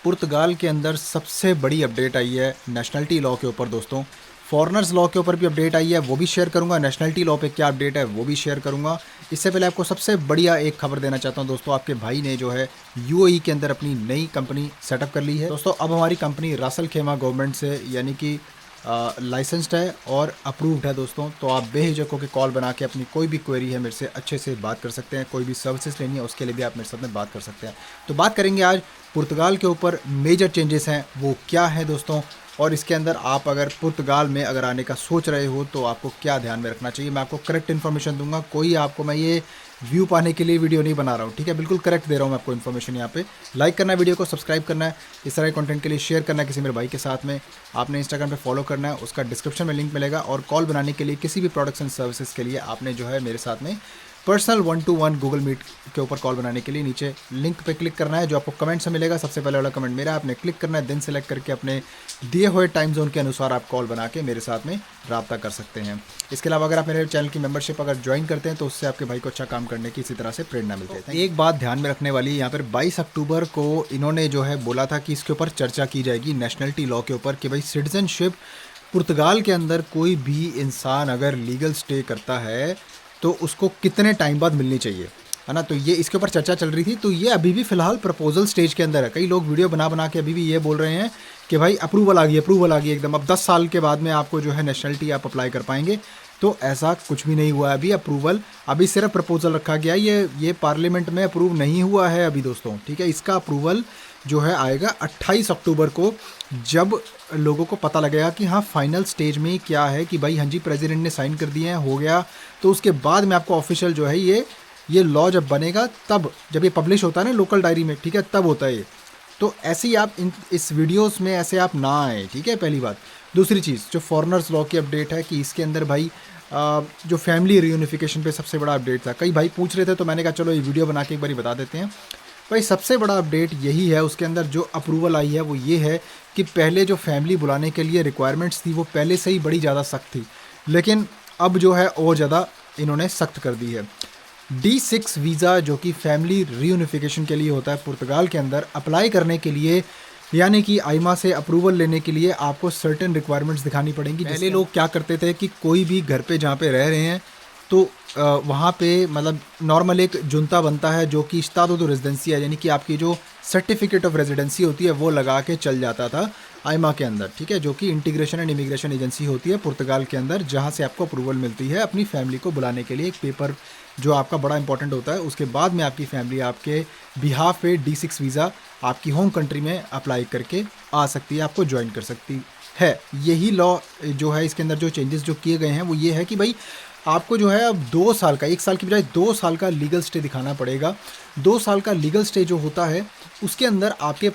पुर्तगाल के अंदर सबसे बड़ी अपडेट आई है नेशनलिटी लॉ के ऊपर दोस्तों। फॉरेनर्स लॉ के ऊपर भी अपडेट आई है, वो भी शेयर करूंगा। नेशनलिटी लॉ पे क्या अपडेट है वो भी शेयर करूंगा। इससे पहले आपको सबसे बढ़िया एक खबर देना चाहता हूं दोस्तों। आपके भाई ने जो है यूएई के अंदर अपनी नई कंपनी सेटअप कर ली है दोस्तों। अब हमारी कंपनी रासल खेमा गवर्नमेंट से यानी कि लाइसेंस्ड है और अप्रूव्ड है दोस्तों। तो आप बेहिचक होकर कॉल बना के अपनी कोई भी क्वेरी है मेरे से अच्छे से बात कर सकते हैं। कोई भी सर्विसेज लेनी है उसके लिए भी आप मेरे साथ में बात कर सकते हैं। तो बात करेंगे आज पुर्तगाल के ऊपर मेजर चेंजेस हैं वो क्या है दोस्तों, और इसके अंदर आप अगर पुर्तगाल में अगर आने का सोच रहे हो तो आपको क्या ध्यान में रखना चाहिए। मैं आपको करेक्ट इन्फॉर्मेशन दूंगा। कोई आपको मैं ये व्यू पाने के लिए वीडियो नहीं बना रहा हूँ, ठीक है। बिल्कुल करेक्ट दे रहा हूँ मैं आपको इन्फॉर्मेशन। यहाँ पे लाइक करना है, वीडियो को सब्सक्राइब करना है, इस तरह के कंटेंट के लिए शेयर करना है किसी मेरे भाई के साथ में। आपने इंस्टाग्राम पे फॉलो करना है, उसका डिस्क्रिप्शन में लिंक मिलेगा। और कॉल बनाने के लिए किसी भी प्रोडक्ट्स एंड सर्विसेज के लिए आपने जो है मेरे साथ में पर्सनल 1-to-1 गूगल मीट के ऊपर कॉल बनाने के लिए नीचे लिंक पे क्लिक करना है जो आपको कमेंट से मिलेगा। सबसे पहले वाला कमेंट मेरा, आपने क्लिक करना है, दिन सेलेक्ट करके अपने दिए हुए टाइम जोन के अनुसार आप कॉल बना के मेरे साथ में रब्ता कर सकते हैं। इसके अलावा अगर आप मेरे चैनल की मेंबरशिप अगर ज्वाइन करते हैं तो उससे आपके भाई को अच्छा काम करने की इसी तरह से प्रेरणा मिलती है। एक बात ध्यान में रखने वाली, यहाँ पर 22 अक्टूबर को इन्होंने जो है बोला था कि इसके ऊपर चर्चा की जाएगी नेशनलिटी लॉ के ऊपर कि भाई सिटीजनशिप पुर्तगाल के अंदर कोई भी इंसान अगर लीगल स्टे करता है तो उसको कितने टाइम बाद मिलनी चाहिए, है ना। तो ये इसके ऊपर चर्चा चल रही थी। तो ये अभी भी फिलहाल प्रपोजल स्टेज के अंदर है। कई लोग वीडियो बना बना के अभी भी ये बोल रहे हैं कि भाई अप्रूवल आ गई एकदम, अब 10 साल के बाद में आपको जो है नेशनलिटी आप अप्लाई कर पाएंगे। तो ऐसा कुछ भी नहीं हुआ है अभी। अप्रूवल अभी सिर्फ प्रपोजल रखा गया है। ये पार्लियामेंट में अप्रूव नहीं हुआ है अभी दोस्तों, ठीक है। इसका अप्रूवल जो है आएगा 28 अक्टूबर को, जब लोगों को पता लगेगा कि हाँ फाइनल स्टेज में क्या है कि भाई हाँ जी प्रेसिडेंट ने साइन कर दिए हैं, हो गया। तो उसके बाद में आपको ऑफिशियल जो है ये लॉ जब बनेगा, तब जब ये पब्लिश होता है ना लोकल डायरी में, ठीक है, तब होता है ये। तो ऐसे ही आप इस वीडियोस में ऐसे आप ना आए, ठीक है, पहली बात। दूसरी चीज़ जो फॉरेनर्स लॉ की अपडेट है कि इसके अंदर भाई जो फैमिली रियूनिफिकेशन पे सबसे बड़ा अपडेट था। कई भाई पूछ रहे थे तो मैंने कहा चलो ये वीडियो बना के एक बार बता देते हैं। भाई सबसे बड़ा अपडेट यही है, उसके अंदर जो अप्रूवल आई है वो ये है कि पहले जो फैमिली बुलाने के लिए रिक्वायरमेंट्स थी वो पहले से ही बड़ी ज़्यादा सख्त थी, लेकिन अब जो है और ज़्यादा इन्होंने सख्त कर दी है। D6 वीज़ा जो कि फैमिली रियूनिफिकेशन के लिए होता है पुर्तगाल के अंदर, अप्लाई करने के लिए यानी कि आईमा से अप्रूवल लेने के लिए आपको सर्टेन रिक्वायरमेंट्स दिखानी पड़ेंगी। पहले लोग क्या करते थे कि कोई भी घर पे जहाँ पे रह रहे हैं तो वहाँ पे मतलब नॉर्मल एक जुनता बनता है जो कि स्टादो दो रेजिडेंसी है, यानी कि आपकी जो सर्टिफिकेट ऑफ रेजिडेंसी होती है वो लगा के चल जाता था आईमा के अंदर, ठीक है, जो कि इंटीग्रेशन एंड इमिग्रेशन एजेंसी होती है पुर्तगाल के अंदर, जहाँ से आपको अप्रूवल मिलती है अपनी फैमिली को बुलाने के लिए। एक पेपर जो आपका बड़ा इंपॉर्टेंट होता है, उसके बाद में आपकी फैमिली आपके बिहाफ पे D6 वीज़ा आपकी होम कंट्री में अप्लाई करके आ सकती है, आपको ज्वाइन कर सकती है। यही लॉ जो है इसके अंदर जो चेंजेस जो किए गए हैं वो ये है कि भाई आपको जो है अब 2 साल का, 1 साल की बजाय 2 साल का लीगल स्टे दिखाना पड़ेगा। 2 साल का लीगल स्टे जो होता है उसके अंदर आपके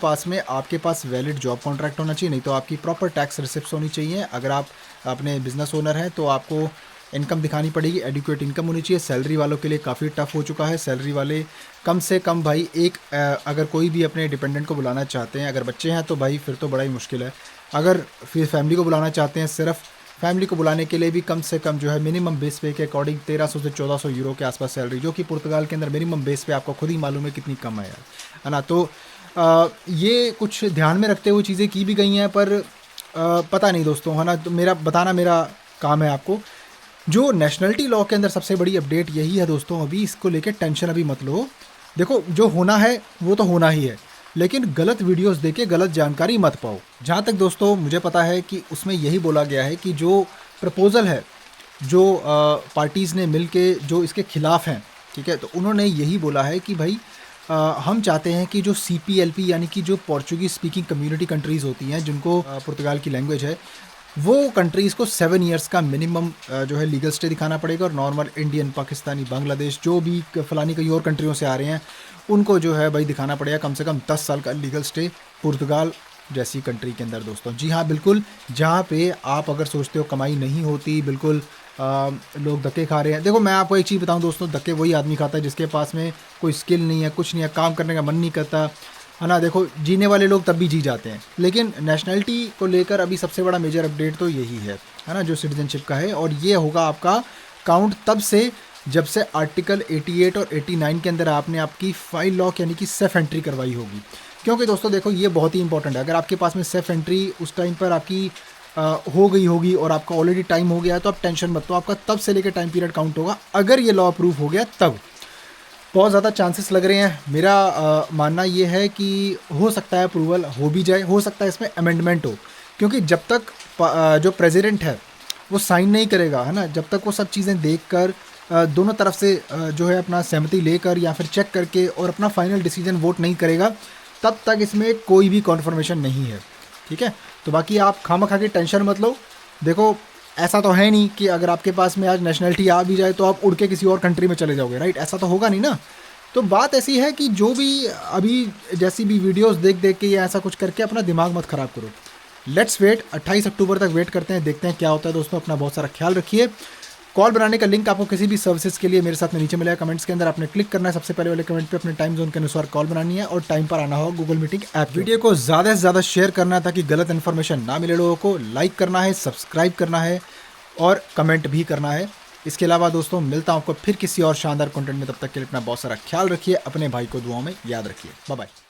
पास वैलिड जॉब कॉन्ट्रैक्ट होना चाहिए, नहीं तो आपकी प्रॉपर टैक्स रिसिप्ट्स होनी चाहिए। अगर आप अपने बिजनेस ओनर हैं तो आपको इनकम दिखानी पड़ेगी, एडिक्वेट इनकम होनी चाहिए। सैलरी वालों के लिए काफ़ी टफ हो चुका है। सैलरी वाले कम से कम भाई अगर कोई भी अपने डिपेंडेंट को बुलाना चाहते हैं, अगर बच्चे हैं तो भाई फिर तो बड़ा ही मुश्किल है। अगर फिर फैमिली को बुलाना चाहते हैं, सिर्फ फैमिली को बुलाने के लिए भी कम से कम जो है मिनिमम बेस पे के अकॉर्डिंग 1300 से 1400 यूरो के आसपास सैलरी, जो कि पुर्तगाल के अंदर मिनिमम बेस पे आपको खुद ही मालूम है कितनी कम है यार, है ना। तो ये कुछ ध्यान में रखते हुए चीज़ें की भी गई हैं, पर पता नहीं दोस्तों, है ना। तो मेरा काम है आपको। जो नेशनलिटी लॉ के अंदर सबसे बड़ी अपडेट यही है दोस्तों, अभी इसको लेकर टेंशन अभी मत लो। देखो जो होना है वो तो होना ही है, लेकिन गलत वीडियोस देके गलत जानकारी मत पाओ। जहाँ तक दोस्तों मुझे पता है कि उसमें यही बोला गया है कि जो प्रपोज़ल है, जो पार्टीज़ ने मिलके जो इसके खिलाफ़ हैं, ठीक है, तो उन्होंने यही बोला है कि भाई हम चाहते हैं कि जो CPLP यानी कि जो पोर्चुगीज़ स्पीकिंग कम्युनिटी कंट्रीज़ होती हैं जिनको पुर्तगाल की लैंग्वेज है, वो कंट्रीज़ को 7 ईयर्स का मिनिमम जो है लीगल स्टे दिखाना पड़ेगा। और नॉर्मल इंडियन, पाकिस्तानी, बांग्लादेश जो भी फलानी कई और कंट्रियों से आ रहे हैं उनको जो है भाई दिखाना पड़ेगा कम से कम 10 साल का लीगल स्टे पुर्तगाल जैसी कंट्री के अंदर दोस्तों। जी हाँ बिल्कुल, जहाँ पे आप अगर सोचते हो कमाई नहीं होती, बिल्कुल लोग धक्के खा रहे हैं। देखो मैं आपको एक चीज़ बताऊँ दोस्तों, धक्के वही आदमी खाता है जिसके पास में कोई स्किल नहीं है, कुछ नहीं है, काम करने का मन नहीं करता, है ना। देखो जीने वाले लोग तब भी जी जाते हैं। लेकिन नेशनलिटी को लेकर अभी सबसे बड़ा मेजर अपडेट तो यही है ना, जो सिटीजनशिप का है। और ये होगा आपका काउंट तब से जब से आर्टिकल 88 और 89 के अंदर आपने आपकी फाइल लॉक यानी कि सेफ एंट्री करवाई होगी। क्योंकि दोस्तों देखो ये बहुत ही इंपॉर्टेंट है, अगर आपके पास में सेफ एंट्री उस टाइम पर आपकी हो गई होगी और आपका ऑलरेडी टाइम हो गया है तो आप टेंशन मत, तो आपका तब से लेकर टाइम पीरियड काउंट होगा अगर ये लॉ अप्रूव हो गया तब। बहुत ज़्यादा चांसेस लग रहे हैं, मेरा मानना ये है कि हो सकता है अप्रूवल हो भी जाए, हो सकता है इसमें अमेंडमेंट हो, क्योंकि जब तक जो प्रेसिडेंट है वो साइन नहीं करेगा, है ना, जब तक वो सब चीज़ें देखकर दोनों तरफ से जो है अपना सहमति लेकर या फिर चेक करके और अपना फाइनल डिसीजन वोट नहीं करेगा, तब तक इसमें कोई भी कॉन्फर्मेशन नहीं है। ठीक है, तो बाकी आप खामखा की टेंशन मत लो। देखो ऐसा तो है नहीं कि अगर आपके पास में आज नेशनलिटी आ भी जाए तो आप उड़ के किसी और कंट्री में चले जाओगे, राइट, ऐसा तो होगा नहीं ना। तो बात ऐसी है कि जो भी अभी जैसी भी वीडियोस देख देख के या ऐसा कुछ करके अपना दिमाग मत ख़राब करो। लेट्स वेट, 28 अक्टूबर तक वेट करते हैं, देखते हैं क्या होता है दोस्तों। अपना बहुत सारा ख्याल रखिए। कॉल बनाने का लिंक आपको किसी भी सर्विसेज के लिए मेरे साथ में नीचे मिलेगा कमेंट्स के अंदर, आपने क्लिक करना है, सबसे पहले वाले कमेंट पे अपने टाइम जोन के अनुसार कॉल बनानी है और टाइम पर आना होगा गूगल मीटिंग ऐप। वीडियो को ज़्यादा से ज़्यादा शेयर करना है ताकि गलत इन्फॉर्मेशन ना मिले लोगों को, लाइक करना है, सब्सक्राइब करना है और कमेंट भी करना है। इसके अलावा दोस्तों मिलता हूँ आपको फिर किसी और शानदार कंटेंट में, तब तक के लिए अपना बहुत सारा ख्याल रखिए, अपने भाई को दुआओं में याद रखिए। Bye bye.